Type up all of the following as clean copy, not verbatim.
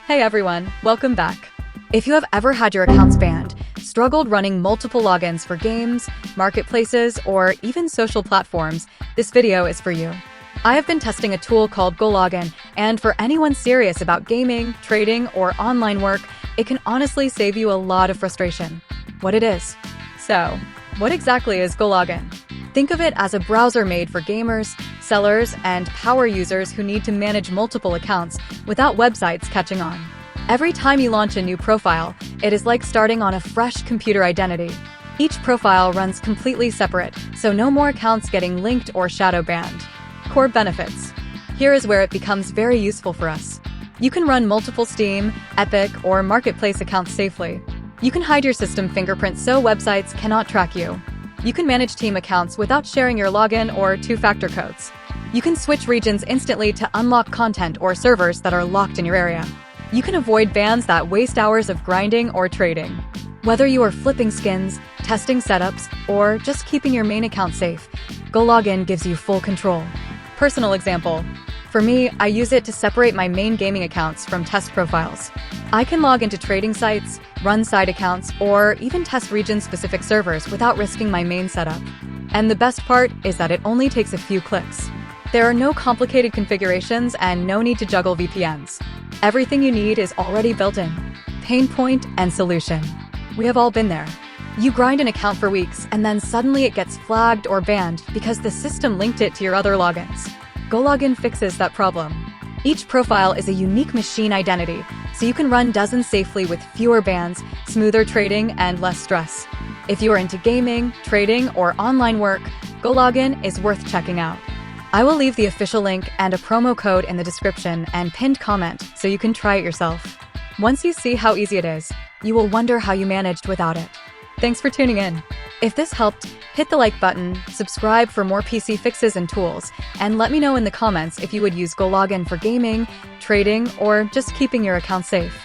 Hey everyone, welcome back. If you have ever had your accounts banned, struggled running multiple logins for games, marketplaces, or even social platforms, this video is for you. I have been testing a tool called GoLogin, and for anyone serious about gaming, trading, or online work, it can honestly save you a lot of frustration. What it is. So, what exactly is GoLogin? Think of it as a browser made for gamers, sellers, and power users who need to manage multiple accounts without websites catching on. Every time you launch a new profile, it is like starting on a fresh computer identity. Each profile runs completely separate, so no more accounts getting linked or shadow banned. Core benefits. Here is where it becomes very useful for us. You can run multiple Steam, Epic, or Marketplace accounts safely. You can hide your system fingerprint so websites cannot track you. You can manage team accounts without sharing your login or two-factor codes. You can switch regions instantly to unlock content or servers that are locked in your area. You can avoid bans that waste hours of grinding or trading. Whether you are flipping skins, testing setups, or just keeping your main account safe, GoLogin gives you full control. Personal example. For me, I use it to separate my main gaming accounts from test profiles. I can log into trading sites, run side accounts, or even test region-specific servers without risking my main setup. And the best part is that it only takes a few clicks. There are no complicated configurations and no need to juggle VPNs. Everything you need is already built in. Pain point and solution. We have all been there. You grind an account for weeks and then suddenly it gets flagged or banned because the system linked it to your other logins. GoLogin fixes that problem. Each profile is a unique machine identity, so you can run dozens safely with fewer bans, smoother trading, and less stress. If you are into gaming, trading, or online work, GoLogin is worth checking out. I will leave the official link and a promo code in the description and pinned comment so you can try it yourself. Once you see how easy it is, you will wonder how you managed without it. Thanks for tuning in. If this helped, hit the like button, subscribe for more PC fixes and tools, and let me know in the comments if you would use GoLogin for gaming, trading, or just keeping your account safe.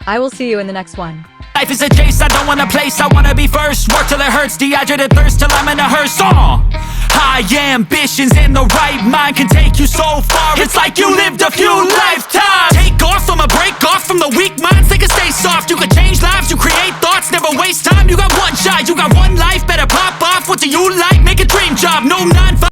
I will see you in the next one. Life is a chase, I don't want a place, I wanna be first. Work till it hurts, dehydrated thirst till I'm in a hearse. High ambitions in the right mind can take you so far. It's like you lived a few lifetimes.